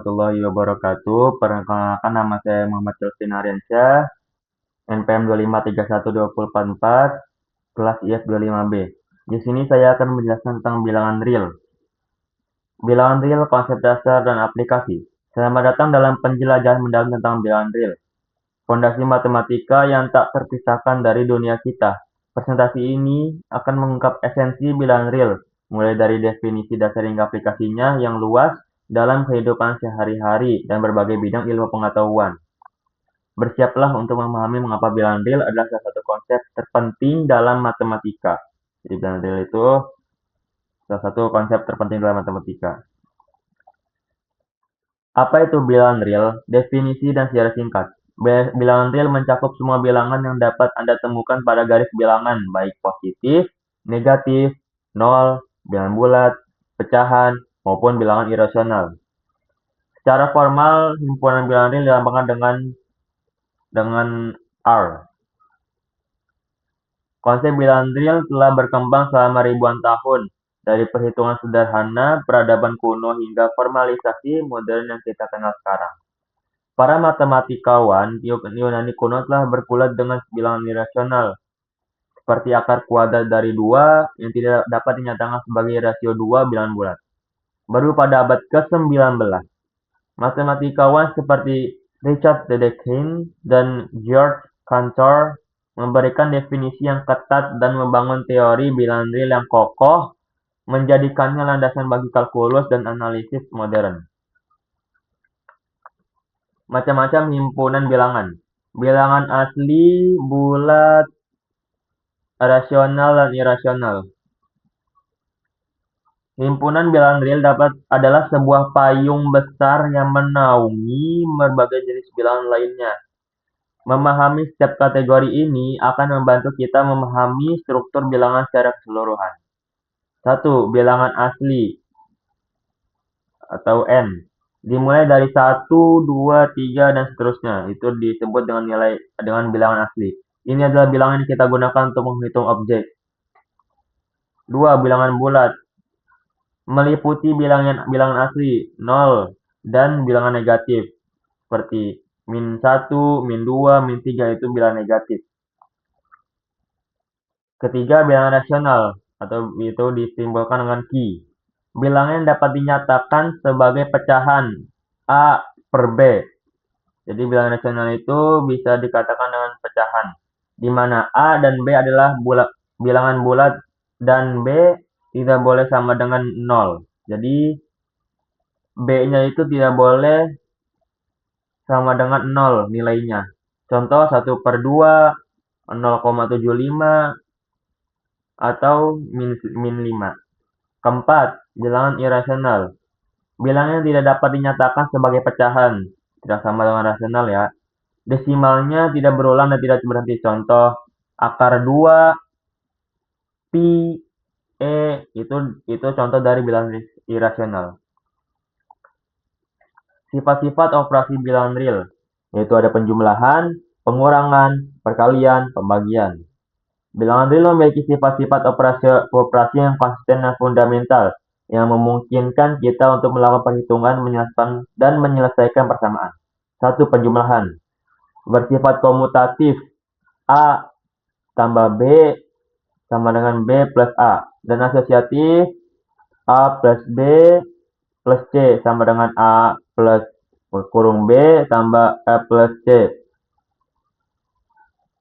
Warahmatullahi wabarakatuh. Perkenalkan, nama saya Muhammad Selvin Aryansyah, NPM 2531244, kelas IF 25B. Di sini saya akan menjelaskan tentang bilangan real. Bilangan real, konsep dasar, dan aplikasi. Selamat datang dalam penjelajahan mendalam tentang bilangan real, fondasi matematika yang tak terpisahkan dari dunia kita. Presentasi ini akan mengungkap esensi bilangan real, mulai dari definisi dasar hingga aplikasinya yang luas dalam kehidupan sehari-hari dan berbagai bidang ilmu pengetahuan. Bersiaplah untuk memahami mengapa bilangan real adalah salah satu konsep terpenting dalam matematika. Jadi bilangan real itu salah satu konsep terpenting dalam matematika. Apa itu bilangan real? Definisi dan sejarah singkat. Bilangan real mencakup semua bilangan yang dapat Anda temukan pada garis bilangan, baik positif, negatif, nol, bilangan bulat, pecahan, maupun bilangan irasional. Secara formal, himpunan bilangan real dilambangkan dengan R. Konsep bilangan real telah berkembang selama ribuan tahun, dari perhitungan sederhana peradaban kuno hingga formalisasi modern yang kita kenal sekarang. Para matematikawan Yunani kuno telah berkulat dengan bilangan irasional, seperti akar kuadrat dari 2 yang tidak dapat dinyatakan sebagai rasio 2 bilangan bulat. Baru pada abad ke-19, matematikawan seperti Richard Dedekind dan George Cantor memberikan definisi yang ketat dan membangun teori bilangan real yang kokoh, menjadikannya landasan bagi kalkulus dan analisis modern. Macam-macam himpunan bilangan. Bilangan asli, bulat, rasional, dan irasional. Himpunan bilangan real adalah sebuah payung besar yang menaungi berbagai jenis bilangan lainnya. Memahami setiap kategori ini akan membantu kita memahami struktur bilangan secara keseluruhan. 1. Bilangan asli atau N. Dimulai dari 1, 2, 3, dan seterusnya. Itu disebut dengan bilangan asli. Ini adalah bilangan yang kita gunakan untuk menghitung objek. 2. Bilangan bulat. Meliputi bilangan asli, 0, dan bilangan negatif. Seperti min 1, min 2, min 3 itu bilangan negatif. Ketiga, bilangan rasional, atau itu disimbolkan dengan Ki. Bilangan yang dapat dinyatakan sebagai pecahan A per B. Jadi bilangan rasional itu bisa dikatakan dengan pecahan, di mana A dan B adalah bilangan bulat dan B tidak boleh sama dengan 0. Jadi B-nya itu tidak boleh sama dengan 0 nilainya. Contoh 1 per 2, 0,75, atau min 5. Keempat, bilangan irasional. Bilangan yang tidak dapat dinyatakan sebagai pecahan. Tidak sama dengan rasional ya. Desimalnya tidak berulang dan tidak berhenti. Contoh, akar 2, pi, e, itu contoh dari bilangan irasional. Sifat-sifat operasi bilangan real, yaitu ada penjumlahan, pengurangan, perkalian, pembagian. Bilangan real memiliki sifat-sifat operasi yang konsisten dan fundamental, yang memungkinkan kita untuk melakukan perhitungan dan menyelesaikan persamaan. 1. Penjumlahan. Bersifat komutatif, A tambah B sama dengan B plus A. Dan asosiatif, A plus B plus C sama dengan A plus kurung B tambah A plus C.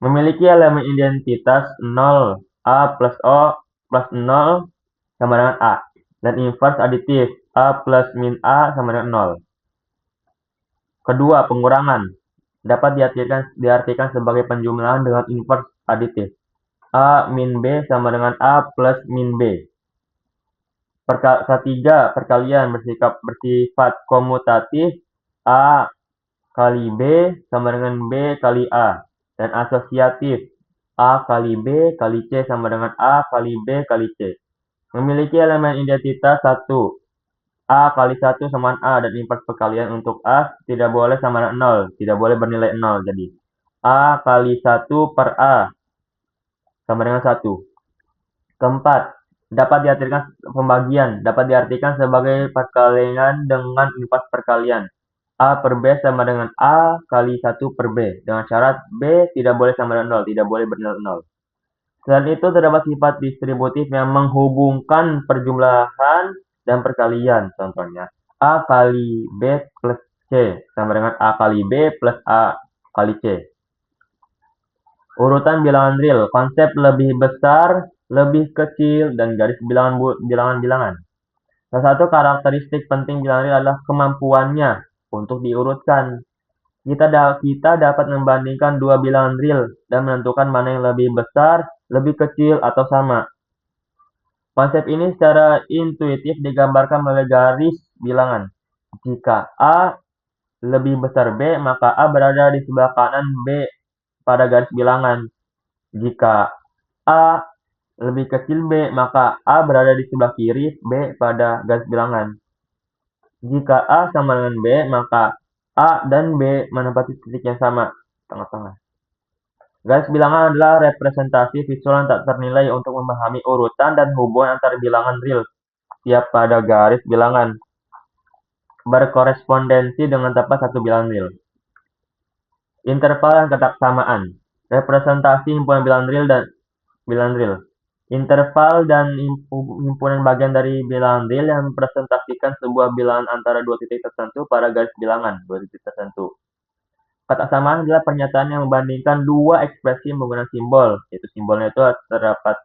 Memiliki elemen identitas 0, A plus O plus 0 sama dengan A. Dan inverse aditif, A plus min A sama dengan 0. Kedua, pengurangan. Dapat diartikan sebagai penjumlahan dengan inverse aditif. A min B sama dengan A plus min B. Ketiga, perkalian bersifat komutatif. A kali B sama dengan B kali A. Dan asosiatif, A kali B kali C sama dengan A kali B kali C. Memiliki elemen identitas 1. A kali 1 sama A, dan inverse perkalian untuk A tidak boleh sama dengan 0. Tidak boleh bernilai 0. Jadi, A kali 1 per A sama dengan 1. Keempat, dapat diartikan sebagai perkalian dengan impas perkalian. A per B sama dengan A kali 1 per B, dengan syarat B tidak boleh sama dengan 0, tidak boleh bernilai 0. Selain itu, terdapat sifat distributif yang menghubungkan perjumlahan dan perkalian. Contohnya, A kali B plus C sama dengan A kali B plus A kali C. Urutan bilangan real, konsep lebih besar, lebih kecil, dan garis bilangan-bilangan. Salah satu karakteristik penting bilangan real adalah kemampuannya untuk diurutkan. Kita dapat membandingkan dua bilangan real dan menentukan mana yang lebih besar, lebih kecil, atau sama. Konsep ini secara intuitif digambarkan melalui garis bilangan. Jika A lebih besar B, maka A berada di sebelah kanan B pada garis bilangan. Jika A lebih kecil B, maka A berada di sebelah kiri B pada garis bilangan. Jika A sama dengan B, maka A dan B menempati titik yang sama, tengah-tengah. Garis bilangan adalah representasi visual yang tak ternilai untuk memahami urutan dan hubungan antar bilangan real. Tiap pada garis bilangan berkorespondensi dengan tepat satu bilangan real. Interval dan kesamaan. Representasi himpunan bilangan real dan bilangan real. Interval dan himpunan bagian dari bilangan real yang mempresentasikan sebuah bilangan antara dua titik tertentu pada garis bilangan dua titik tertentu. Kesamaan adalah pernyataan yang membandingkan dua ekspresi menggunakan simbol, yaitu simbolnya itu terdapat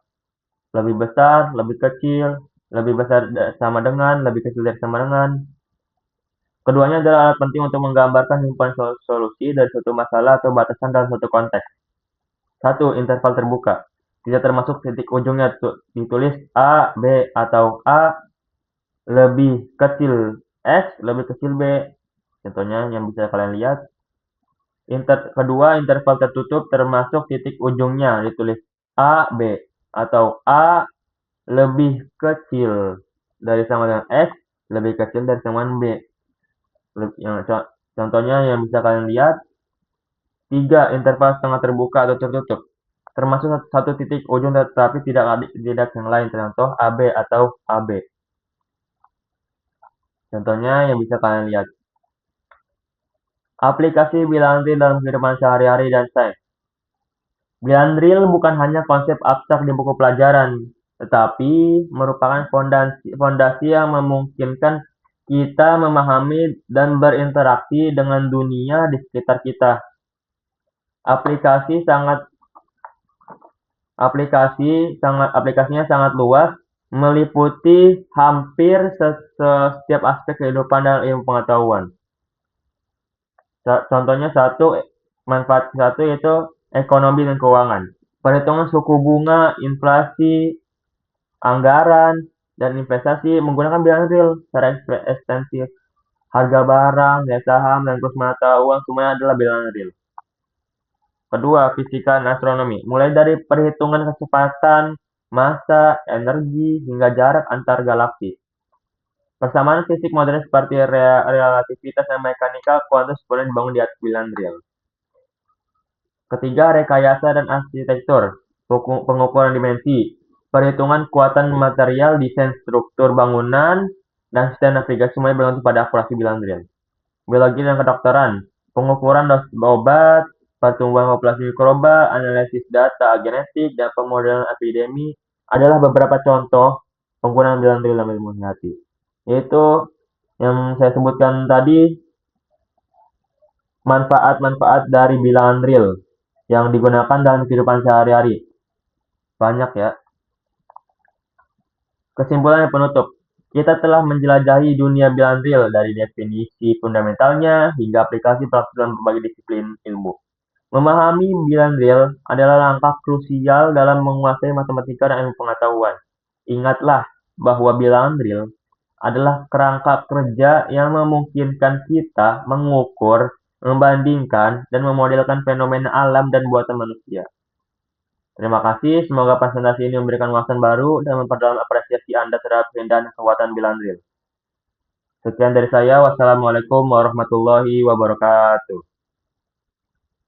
lebih besar, lebih kecil, lebih besar sama dengan, lebih kecil dari sama dengan. Keduanya adalah alat penting untuk menggambarkan himpunan solusi dari suatu masalah atau batasan dalam suatu konteks. 1. Interval terbuka. Tidak termasuk titik ujungnya ditulis A, B, atau A lebih kecil X, lebih kecil B. Contohnya yang bisa kalian lihat. Kedua, interval tertutup termasuk titik ujungnya ditulis A, B, atau A lebih kecil dari sama dengan X, lebih kecil dari sama dengan B. Contohnya yang bisa kalian lihat. 3. Interval setengah terbuka atau tertutup. Termasuk satu titik ujung tetapi tidak yang lain. Contoh AB atau AB. Contohnya yang bisa kalian lihat. Aplikasi bilangan real dalam kehidupan sehari-hari dan sains. Bilangan real bukan hanya konsep abstrak di buku pelajaran, tetapi merupakan fondasi yang memungkinkan kita memahami dan berinteraksi dengan dunia di sekitar kita. Aplikasinya sangat luas, meliputi hampir setiap aspek kehidupan dan ilmu pengetahuan. Contohnya manfaat satu yaitu ekonomi dan keuangan. Perhitungan suku bunga, inflasi, anggaran, dan investasi menggunakan bilangan real secara ekstensif. Harga barang, nilai saham, dan kurs mata uang semuanya adalah bilangan real. Kedua, fisika dan astronomi. Mulai dari perhitungan kecepatan, massa, energi, hingga jarak antar galaksi. Persamaan fisik modern seperti relativitas dan mekanika kuantum sepenuhnya dibangun di atas bilangan real. Ketiga, rekayasa dan arsitektur. Pengukuran dimensi. Perhitungan kekuatan material, desain struktur bangunan, dan sistem navigasi semuanya bergantung pada akurasi bilangan real. Biologi dan kedokteran. Pengukuran dosis obat, pertumbuhan populasi mikroba, analisis data genetik, dan pemodelan epidemi adalah beberapa contoh penggunaan bilangan real dalam ilmu hati. Yaitu yang saya sebutkan tadi, manfaat-manfaat dari bilangan real yang digunakan dalam kehidupan sehari-hari. Banyak ya. Kesimpulan yang penutup. Kita telah menjelajahi dunia bilangan real dari definisi fundamentalnya hingga aplikasi praktik dalam berbagai disiplin ilmu. Memahami bilangan real adalah langkah krusial dalam menguasai matematika dan ilmu pengetahuan. Ingatlah bahwa bilangan real adalah kerangka kerja yang memungkinkan kita mengukur, membandingkan, dan memodelkan fenomena alam dan buatan manusia. Terima kasih, semoga presentasi ini memberikan wawasan baru dan memperdalam apresiasi Anda terhadap keindahan dan kekuatan bilangan real. Sekian dari saya, wassalamualaikum warahmatullahi wabarakatuh.